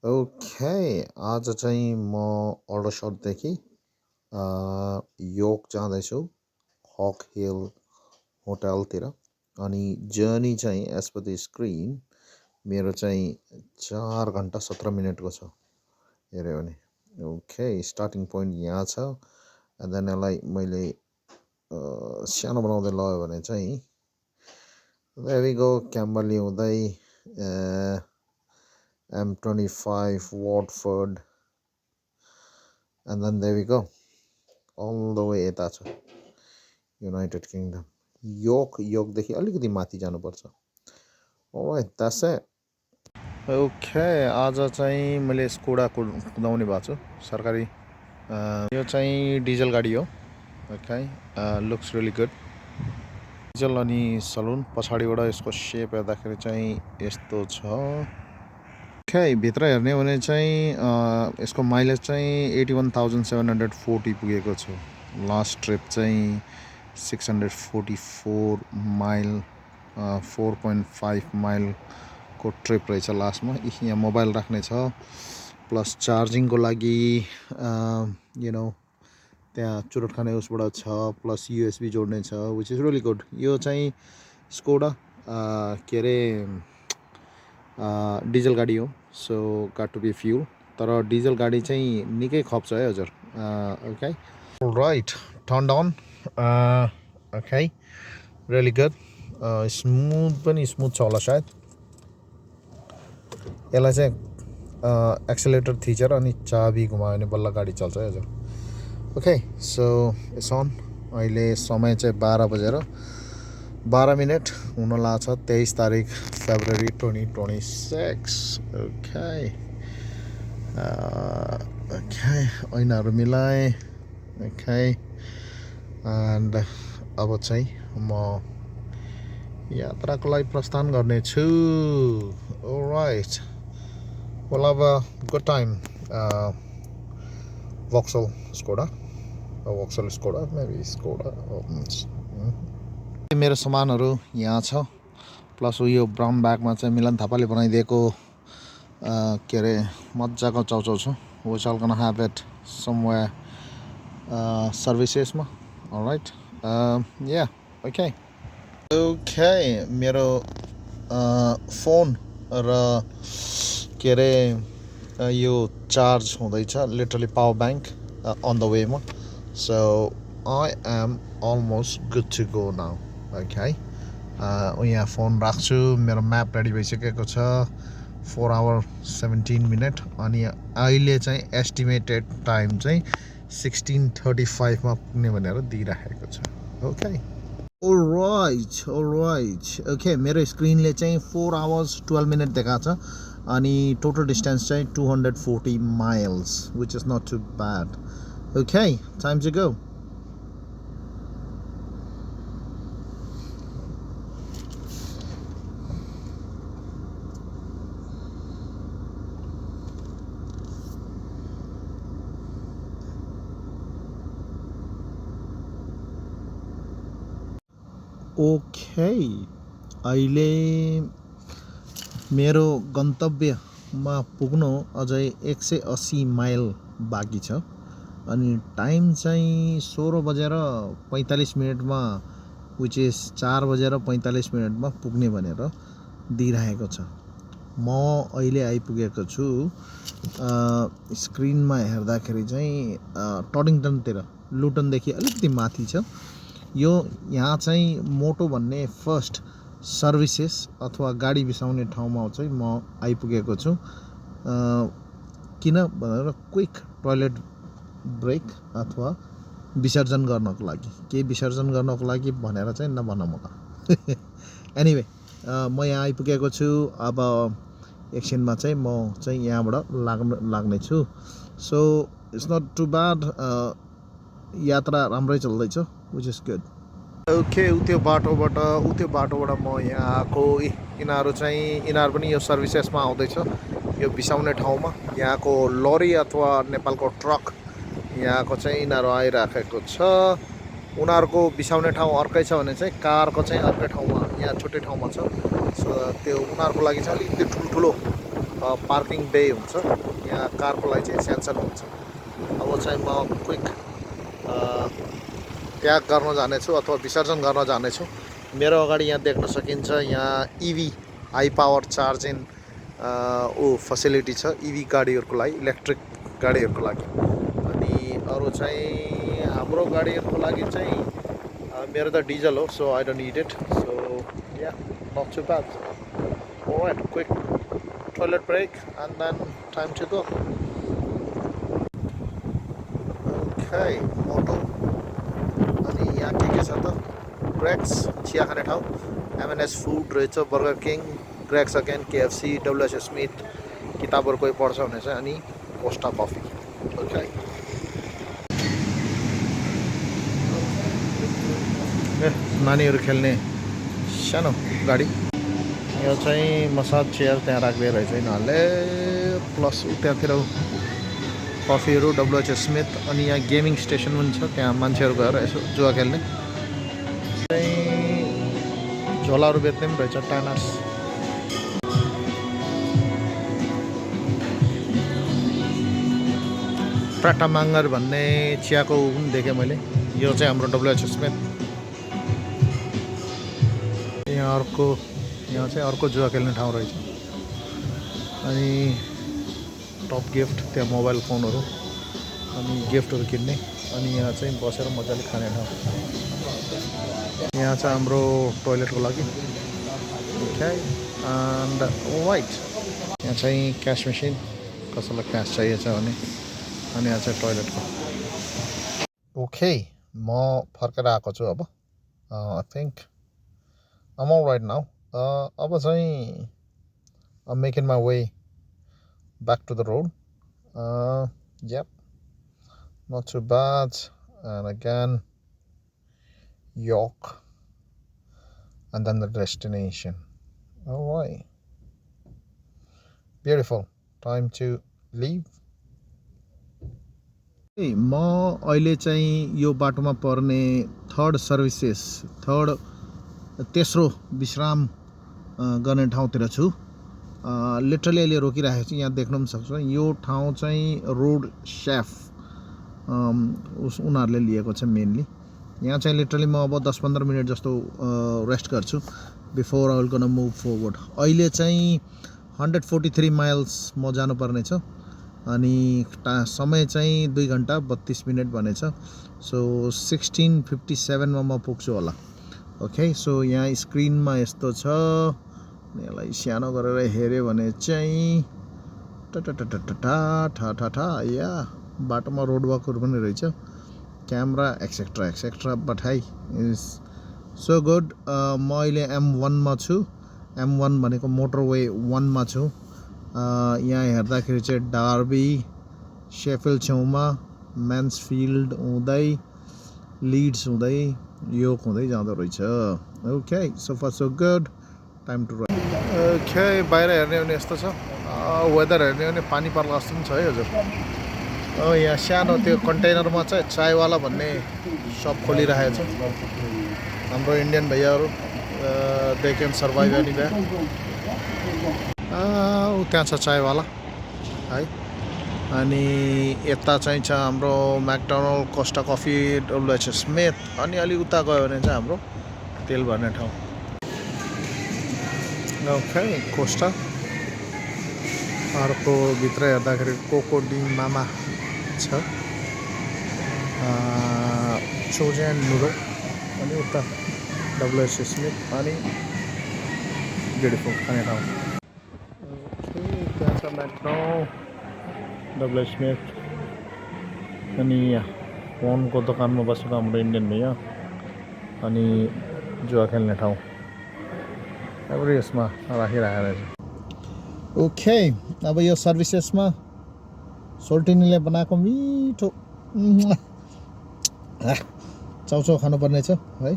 Okay आज चाहिँ म अलडरसटदेखि योक जाँदैछु हक हिल होटलतिर अनि जर्नी चाहिँ एज पर द स्क्रिन मेरो चाहिँ 4 घन्टा 17 मिनटको छ हेऱ्यो भने। ओके स्टार्टिङ पोइन्ट यहाँ छ एन्ड देन यसलाई मैले सानो बनाउँदै लग्यो भने चाहिँ there we go क्याम्बरली हुँदै M25 Watford and then there we go all the way यता छ युनाइटेड किङडम योकदेखि अलिकति माथि जानुपर्छ। alright that's it। ओके आज चाहिँ मैले स्कोडा कुदाउने भएको छु सरकारी यो चाहिँ डिजल गाडी हो। Okay looks really good diesel अनि सलुन पछाडिबाट यसको सेप हेर्दाखेरि चाहिँ यस्तो छ। ओके भित्र हेर्ने हो भने चाहिँ यसको माइलेज चाहिँ 81,740 पुगेको छ। लास्ट ट्रिप चाहिँ 644 माइल 4.5 माइलको ट्रिप रहेछ लास्टमा। यहाँ मोबाइल राख्ने छ प्लस चार्जिङको लागि त्यहाँ चुरोट खाने उसबाट छ प्लस USB जोड्ने छ विच इज रियली गुड। यो चाहिँ स्कोडा के अरे डिजल गाडी हो so got to be fuel तर डिजल गाडी चाहिँ निकै खप्छ है हजुर। Okay right turn down okay really good smooth पनि स्मुथ छ होला सायद। यसलाई चाहिँ एक्सेलेटर थिचेर अनि चाबी घुमायो भने बल्ल गाडी चल्छ है हजुर। ओके सो इट्स अन अहिले समय चाहिँ 12 मिनट हुन लाग्छ 23 तारिक फेब्रुअरी 2026। ओके ओके ऐनाहरू मिलाएँ। ओके एन्ड अब चाहिँ म यात्राको लागि प्रस्थान गर्नेछु। Alright we'll have a good time Vauxhall Skoda Vauxhall Skoda maybe Skoda मेरो सामानहरू यहाँ छ प्लस यो ब्राउन ब्यागमा चाहिँ मिलन थापाले बनाइदिएको के अरे मजाको चाउचाउ छ which I'm gonna have it somewhere सर्भिसेसमा। अलराइट या ओके ओके मेरो फोन र के अरे यो चार्ज हुँदैछ literally power bank on the वेमा so I am almost good to go now. Okay यहाँ फोन राख्छु मेरो म्याप रेडी भइसकेको छ 4 आवर 17 मिनट अनि अहिले चाहिँ एस्टिमेटेड टाइम चाहिँ 16:35 मा पुग्ने भनेर दिइराखेको छ। ओके अलराइट ओके मेरो स्क्रिनले चाहिँ 4 आवर्स 12 मिनट देखाएको छ अनि टोटल डिस्टेन्स चाहिँ 240 miles which is not too bad. Okay time to go. Okay अहिले मेरो गन्तव्यमा पुग्नु अझै 180 माइल बाँकी छ अनि टाइम चाहिँ 16:45 मिनटमा विच इज 4:45 पुग्ने भनेर दिइरहेको छ। म अहिले आइपुगेको छु स्क्रिनमा हेर्दाखेरि चाहिँ टडिङटनतिर लुटनदेखि अलिकति माथि छ। यो यहाँ चाहिँ मोटो भन्ने फर्स्ट सर्भिसेस अथवा गाडी बिसाउने ठाउँमा चाहिँ म आइपुगेको छु किन भनेर क्विक टोयलेट ब्रेक अथवा विसर्जन गर्नको लागि केही विसर्जन गर्नको लागि भनेर चाहिँ नभन मलाई एनिवे म यहाँ आइपुगेको छु। अब एकछिनमा चाहिँ म चाहिँ यहाँबाट लाग्ने छु so it's not too bad यात्रा राम्रै चल्दैछ विच इज गुड। ओके त्यो बाटोबाट म यहाँ आएको यिनीहरू पनि यो सर्भिसेसमा आउँदैछ यो बिसाउने ठाउँमा। यहाँको लरी अथवा नेपालको ट्रक यहाँको चाहिँ यिनीहरू आइराखेको छ। उनीहरूको बिसाउने ठाउँ अर्कै छ भने चाहिँ कारको चाहिँ अर्कै ठाउँमा यहाँ छुट्टै ठाउँमा छ। सो त्यो उनीहरूको लागि चाहिँ अलिकति ठुल्ठुलो पार्किङ बे हुन्छ यहाँ कारको लागि चाहिँ सेन्सन हुन्छ अब चाहिँ म क्विक त्याग गर्न जानेछु अथवा विसर्जन गर्न जानेछु मेरो अगाडि यहाँ देख्न सकिन्छ यहाँ इभी हाई पावर चार्जिङ फेसिलिटी छ इभी गाडीहरूको लागि इलेक्ट्रिक गाडीहरूको लागि अनि अरू चाहिँ हाम्रो गाडीहरूको लागि चाहिँ मेरो त डिजल हो so I don't need it so yeah not too bad alright quick toilet break and then time to go okay moto अनि यहाँ के छ त ग्रेक्स चिया खाने ठाउँ एमएनएस फुड रहेछ burger king grex again KFC WH Smith किताबहरू कोही पढ्छ भने चाहिँ अनि कोस्टा कफी ओके नानीहरू खेल्ने सानो गाडी यो चाहिँ मसाज चेयर त्यहाँ राख्दै रहेछ यिनीहरूले प्लस उतातिर कफीहरू डब्लुएच स्मिथ अनि यहाँ गेमिङ स्टेसन पनि छ त्यहाँ मान्छेहरू गएर यसो जुवा खेल्ने चाहिँ झोलाहरू बेच्ने पनि रहेछ टानास टाटा माङ्गर भन्ने चियाको पनि देखेँ मैले यो चाहिँ हाम्रो डब्लुएच स्मिथ यहाँ चाहिँ अर्को जुवा खेल्ने ठाउँ रहेछ अनि टप गिफ्ट त्यहाँ मोबाइल फोनहरू अनि गिफ्टहरू किन्ने अनि यहाँ चाहिँ बसेर मजाले खाने ठाउँ यहाँ चाहिँ हाम्रो टोइलेटको लागि ओके एन्ड वाइट यहाँ चाहिँ क्यास मेसिन कसैलाई क्यास चाहिएछ भने अनि यहाँ चाहिँ टोइलेटको ओके म फर्केर आएको छु अब I think I'm all right now. अब चाहिँ I'm making my way back to the road. Yep, not too bad. And again, York, and then the destination. All right, beautiful. Time to leave. म अहिले चाहिँ यो बाटोमा पर्ने तेस्रो विश्राम गर्ने ठाउँतिर छु लिटरली अहिले रोकिरहेको छु यहाँ देख्न पनि सक्छ यो ठाउँ चाहिँ रोड सेफ उनीहरूले लिएको छ मेनली यहाँ चाहिँ लिटरली म अब 10-15 मिनट जस्तो रेस्ट गर्छु before I will gonna move forward अहिले चाहिँ 143 माइल्स म जानुपर्ने छ अनि समय चाहिँ 2 घन्टा 32 मिनट भनेछ सो 16:57 मा म पुग्छु होला ओके सो यहाँ स्क्रिनमा यस्तो छ यसलाई सानो गरेर हेर्यो भने चाहिँ ठा या बाटोमा रोड वर्कहरू पनि रहेछ camera etcetera but high is so good म अहिले M1 मा छु M1 भनेको मोटरवे 1 मा छु यहाँ हेर्दाखेरि चाहिँ डार्बी शेफिल्ड छेउमा म्यान्सफिल्ड हुँदै लिड्स हुँदै योक हुँदै जाँदो रहेछ okay so far so good time to ride okay बाहिर हेर्ने भने यस्तो छ वेदर हेर्ने भने पानी पर्ला जस्तो पनि छ है हजुर यहाँ सानो त्यो कन्टेनरमा चाहिँ चायवाला भन्ने सप खोलिरहेको छ हाम्रो इन्डियन भैयाहरू दे क्यान सर्भाइभ एनीवेयर त्यहाँ छ चायवाला है अनि यता चाहिँ छ हाम्रो McDonald Costa Coffee WH Smith अनि अलि उता गयो भने चाहिँ हाम्रो तेल भर्ने ठाउँ ओके कोस्टा अर्को भित्र हेर्दाखेरि कोको डी मामा छ चोजेन नुडो अनि उता डब्लुएच स्मिथ अनि ब्युटिफुल खाने ठाउँ त्यहाँ छ म्याकडोनल्ड डब्लुएच स्मिथ अनि यहाँ फोनको दोकानमा बसेको हाम्रो इन्डियन भैया अनि जुवा खेल्ने ठाउँ अब यसमा राखिरहेको रहेछ ओके अब यो सर्भिसेसमा सोल्टिनीले बनाएको मिठो चाउचाउ खानुपर्ने छ है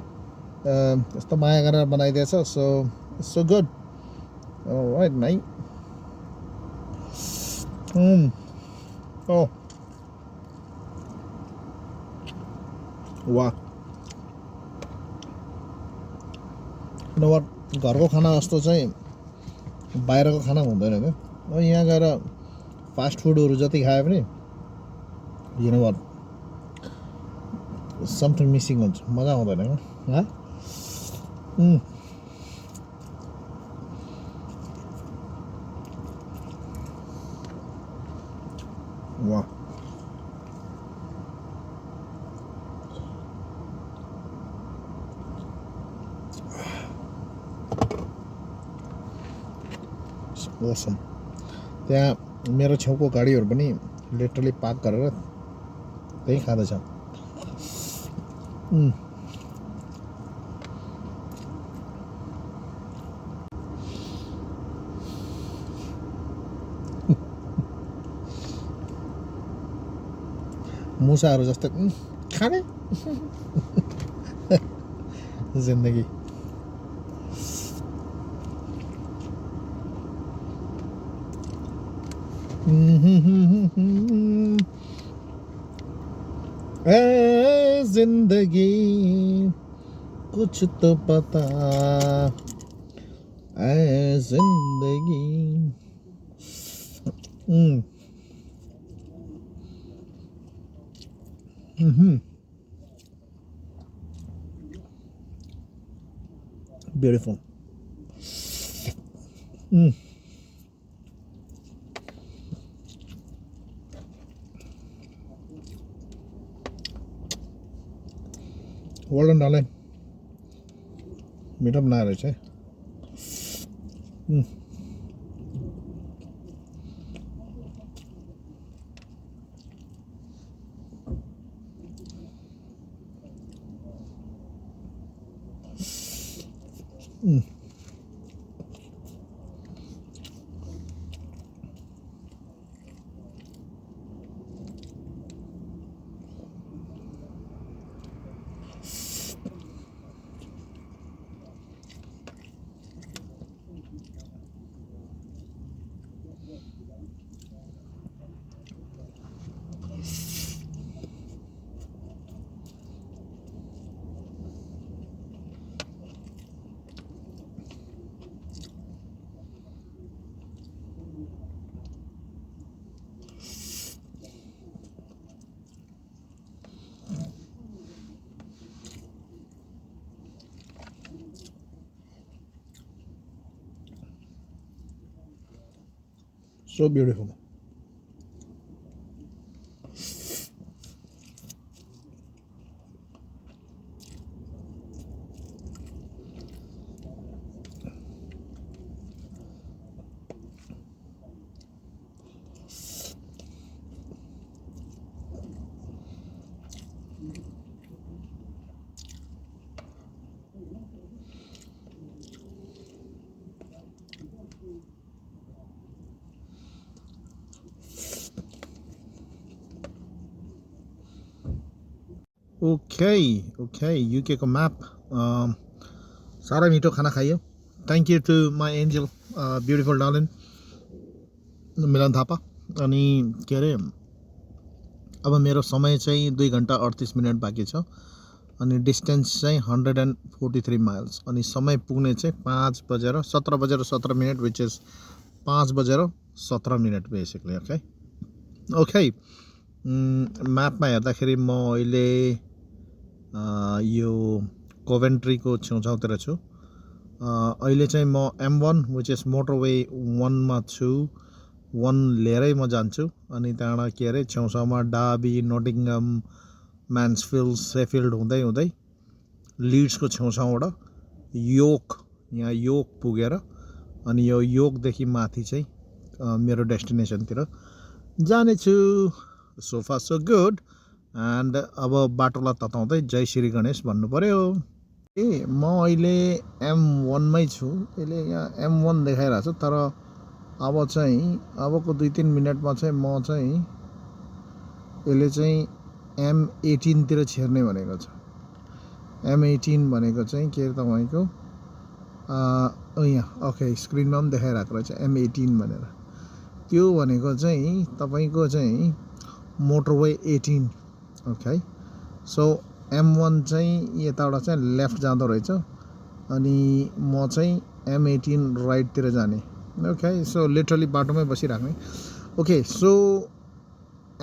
यस्तो माया गरेर बनाइदिएछ सो गुड राइट नाइ Oh. वाह घरको खाना जस्तो चाहिँ बाहिरको खाना हुँदैन क्या अब यहाँ गएर फास्ट फुडहरू जति खायो भने you know what something missing हुन्छ मजा आउँदैन है वाह awesome त्यहाँ मेरो छेउको गाडीहरू पनि लिटरली पार्क गरेर त्यही खाँदैछ मुसाहरू जस्तो खाने जिन्दगी ए जिंदगी कुछ तो पता ए जिंदगी beautiful well done darling मीठा बना रहे थे so beautiful okay UK को मैप सारा मीठो खाना खाइयो thank you to my angel beautiful darling Milan Thapa अनि के अरे अब मेरो समय चाहिँ 2 घण्टा 38 मिनट बाँकी छ अनि डिस्टेन्स चाहिँ 143 माइल्स अनि समय पुग्ने चाहिँ 5:17 विच इज 5:17 बेसिकली ओके म्यापमा हेर्दाखेरि म अहिले यो कोभेन्ट्रीको छेउछाउतिर छु अहिले चाहिँ म M1 विच इज मोटरवे 1 मा छु 1 लिएरै म जान्छु अनि त्यहाँबाट के अरे छेउछाउमा डाबी नोटिङहम म्यान्सफिल्ड सेफिल्ड हुँदै हुँदै लिड्सको छेउछाउबाट यहाँ योक पुगेर अनि यो योकदेखि माथि चाहिँ मेरो डेस्टिनेसनतिर जानेछु so far so good and अब बाटोलाई तताउँदै जय श्री गणेश भन्नु पर्यो म अहिले M1 मै छु यसले यहाँ M1 देखाइरहेको छ तर अब चाहिँ अबको 2-3 मिनटमा चाहिँ म चाहिँ यसले चाहिँ M18 तिर छिर्ने भनेको छ M18 भनेको चाहिँ के तपाईको यहाँ ओके स्क्रिनमा पनि देखाइरहेको रहेछ M18 भनेर त्यो भनेको चाहिँ तपाईको चाहिँ मोटरवे 18 ओके सो M1 चाहिँ यताबाट चाहिँ लेफ्ट जाँदो रहेछ अनि म चाहिँ M18 राइट तिर जाने ओके सो लिटरली बाटोमै बसिराख्ने ओके सो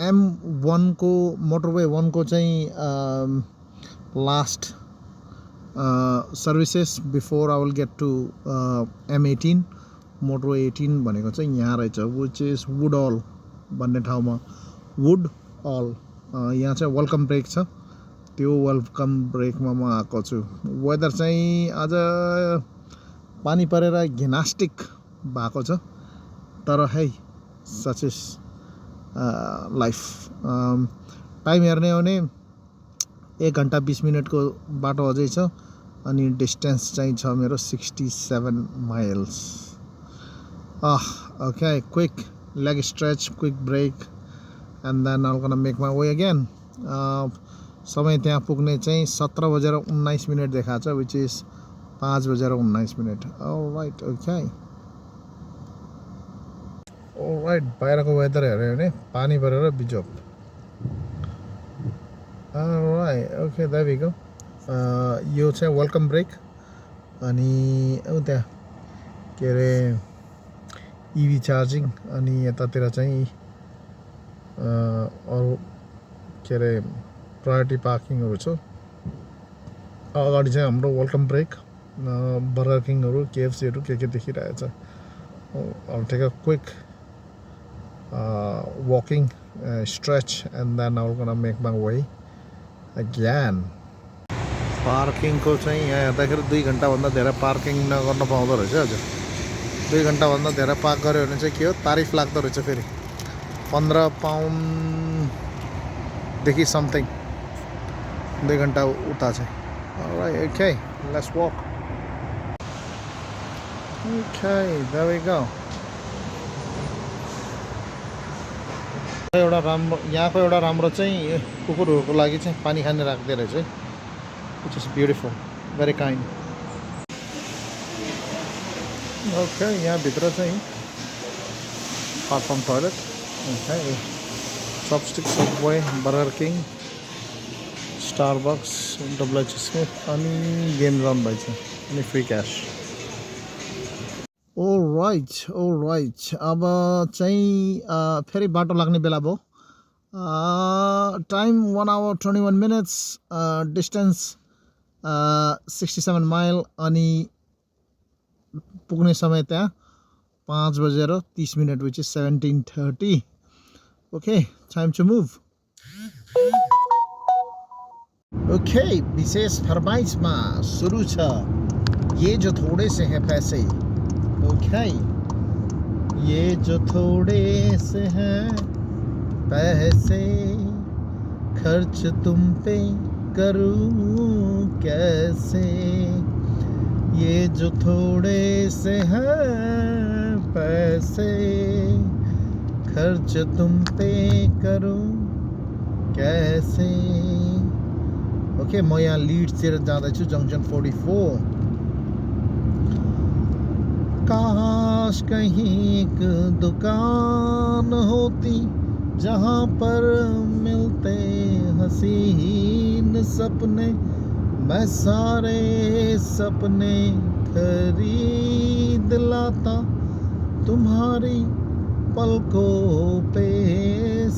M1 को मोटरवे 1 को चाहिँ last services before I will get to M18 motorway 18 भनेको चाहिँ यहाँ रहेछ विच इज वुड अल भन्ने ठाउँमा वुड अल यहाँ चाहिँ वेलकम ब्रेक छ त्यो वेलकम ब्रेकमा म आएको छु वेदर चाहिँ आज पानी परेर घिनास्टिक भएको छ तर है सच इज लाइफ टाइम हेर्ने हो भने 1 घण्टा 20 मिनटको बाटो अझै छ अनि डिस्टेन्स चाहिँ छ मेरो 67 miles okay quick leg stretch quick break and then I gonna make my way again समय त्यहाँ पुग्ने चाहिँ 17:19 देखाएको छ which is 5:19 alright okay alright बाहिरको वेदर हेऱ्यो भने पानी परेर बिजोक alright okay there we go यो चाहिँ वेलकम ब्रेक अनि त्यहाँ के अरे इभी चार्जिङ अनि यतातिर चाहिँ अरू के अरे प्रायोरिटी पार्किङहरू छ अगाडि चाहिँ हाम्रो वेलकम ब्रेक बर्गर किङहरू केएफसीहरू के देखिरहेछ I'll take a quick walking stretch and then I'm gonna make my way again parking को चाहिँ यहाँ हेर्दाखेरि 2 घण्टाभन्दा धेरै पार्किङ नगर्न पाउँदो रहेछ हजुर 2 घण्टाभन्दा धेरै पार्क गर्यो भने चाहिँ के हो तारिफ लाग्दो रहेछ फेरि 15 पाउन्डदेखि समथिङ 2 घण्टा उता चाहिँ alright okay let's walk okay there we go यहाँको एउटा राम्रो चाहिँ कुकुरहरूको लागि चाहिँ पानी खाने राख्दै रहेछ है which is beautiful very kind okay यहाँ भित्र चाहिँ platform toilet okay Chopstick Subway Burger King Starbucks WH Smith अनि गेम जोन भएछ अनि फ्री क्यास alright अब चाहिँ फेरि बाटो लाग्ने बेला भयो time 1 hour 21 minutes distance 67 mile अनि पुग्ने समय त्यहाँ 5:30 which is 17:30 okay time to move okay विशेष फरमाइशमा सुरु छ ये जो थोड़े से हैं पैसे okay ये जो थोड़े से हैं पैसे खर्च तुम पे करूं कैसे ये जो थोड़े से हैं पैसे खर्च तुम पे करूं कैसे ओके म यहाँ लिड्सतिर जाँदैछु जंक्शन 44 काश कहीं एक दुकान होती जहाँ पर मिलते हसीन सपने मैं सारे सपने खरीद लाता तुम्हारी पलकों पे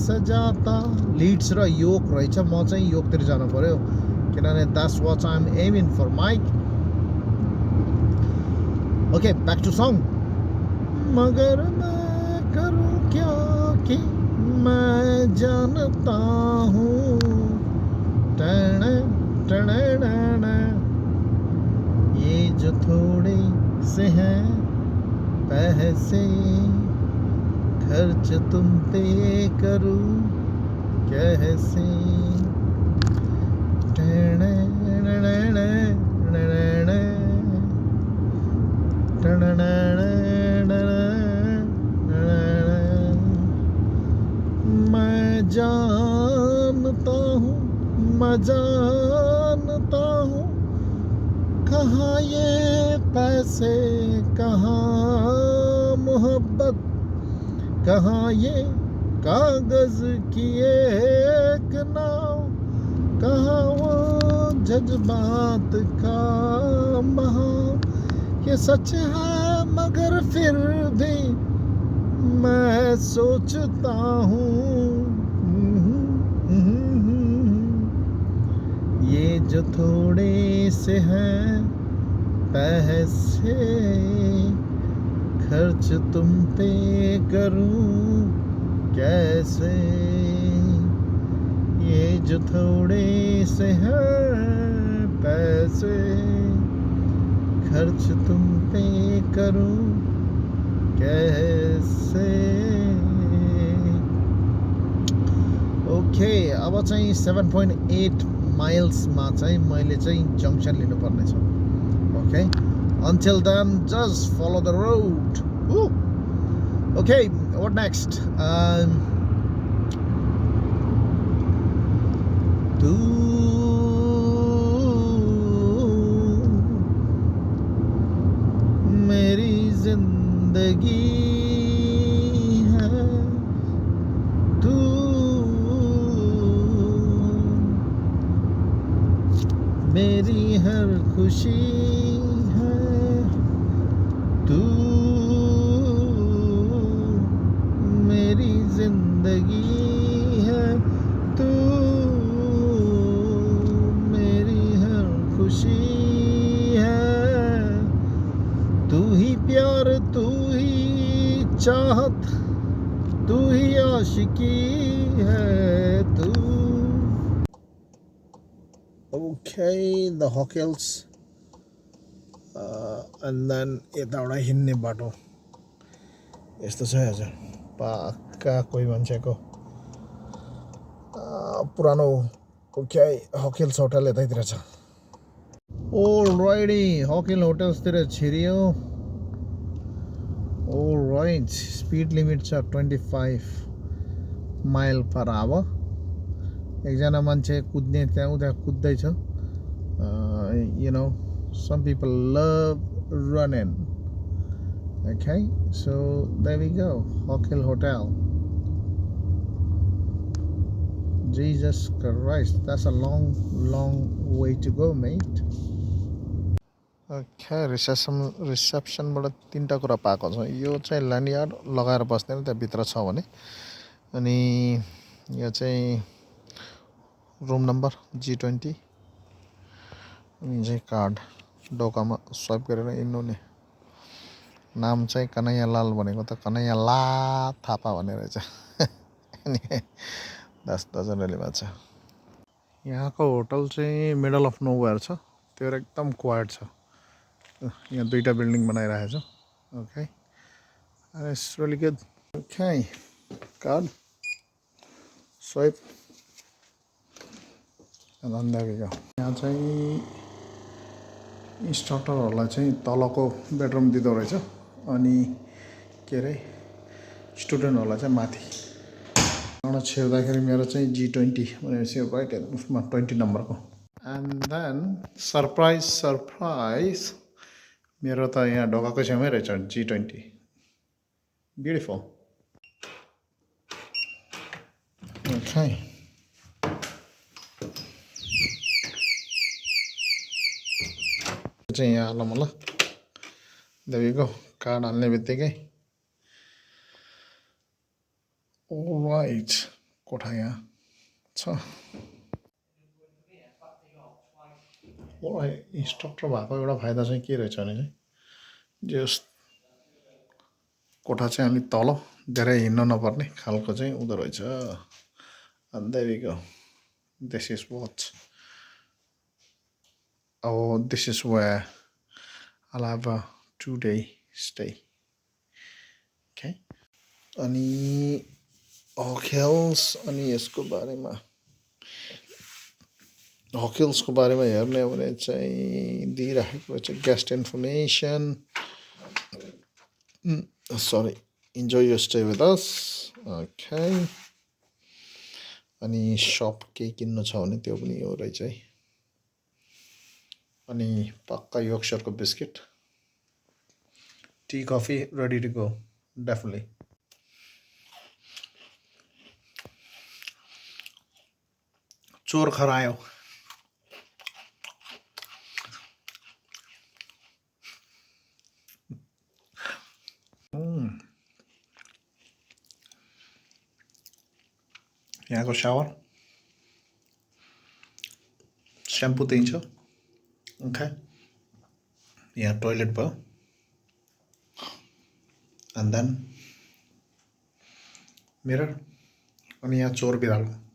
सजाता लिड्स र योक रहेछ म चाहिँ योकतिर जानु पर्यो किनभने that's what I'm aiming for Mike okay back to song Magar मैं करूं क्या कि मैं जानता हूँ ये जो थोड़े से हैं पैसे खर्च तुम पे करूं कैसे मैं जानता हूँ कहाँ ये पैसे कहाँ मोहब्बत कहाँ ये कागज की एक नाव कहाँ वो जज्बात का बहाव ये सच है मगर फिर भी मैं सोचता हूँ ये जो थोड़े से हैं पैसे खर्च तुम पे करूं कैसे ये जो थोड़े से हैं पैसे खर्च तुम पे करूं कैसे ओके अब चाहिँ 7.8 माइल्समा चाहिँ मैले चाहिँ जङ्सन लिनुपर्ने छ okay until then just follow the road. Woo. Okay, what next? तू मेरी जिंदगी है तू मेरी हर खुशी तू मेरी जिंदगी है तू मेरी हर खुशी है तू ही प्यार तू ही चाहत तू ही आशिकी है तू Okay, the Hawkels and then यताबाट हिँड्ने बाटो यस्तो छ हजुर पक्का कोही मान्छेको पुरानो ओके हकेल्स होटल यतैतिर छ अलराइटी हकेल होटल्सतिर छिरियो अलराइट स्पिड लिमिट छ 25 माइल पर आवर एकजना मान्छे कुद्ने त्यहाँ उता कुद्दैछ you know some people love running okay so there we go Hawkill Hotel Jesus Christ that's a long way to go mate okay reception बाट तीनटा कुरा पाएको छ यो चाहिँ ल्यान्डयार्ड लगाएर बस्दैन त्यहाँ भित्र छ भने अनि यो चाहिँ रूम नम्बर G20 अनि चाहिँ कार्ड डोकामा स्वाइप गरेर हिँड्नु नि नाम चाहिँ कन्हैया लाल भनेको त कन्हैया ला थापा भन्ने रहेछ अनि 10 डजनले माछ यहाँको होटल चाहिँ मिडल अफ नोवेयर छ त्यो एकदम क्वाइट छ यहाँ दुईटा बिल्डिङ बनाइरहेको छ okay and it's really good okay card swipe and then there we go यहाँ चाहिँ इन्स्ट्रक्टरहरूलाई चाहिँ तलको बेडरुम दिँदो रहेछ अनि के अरे स्टुडेन्टहरूलाई चाहिँ माथि एउटा छिर्दाखेरि मेरो चाहिँ G20 भनेपछि राइट उसमा 20 नम्बरको एन्ड देन सरप्राइज मेरो त यहाँ ढोकाको छेउमै रहेछ G20 ब्युटिफुल ओके चाहिँ यहाँ हालौँ ल there we go कार्ड हाल्ने बित्तिकै अलराइट कोठा यहाँ छ इन्स्ट्रक्टर भएको एउटा फाइदा चाहिँ के रहेछ भने चाहिँ जस कोठा चाहिँ अलिक तल धेरै हिँड्न नपर्ने खालको चाहिँ हुँदो रहेछ and there we go this is what oh this is where I'll have a 2-day stay okay अनि हकेल्स अनि यसको बारेमा हकेल्सको बारेमा हेर्ने हो भने चाहिँ दिइराखेको छ guest information sorry enjoy your stay with us okay अनि शप के किन्नु छ भने त्यो पनि हो रहेछ है अनि पक्का योर्कशायरको biscuit tea coffee ready to go definitely चोर खरायो यहाँको सावर स्याम्पू त्यही छ ओके यहाँ टोइलेट भयो एन्ड देन मिरर अनि यहाँ चोर बिरालो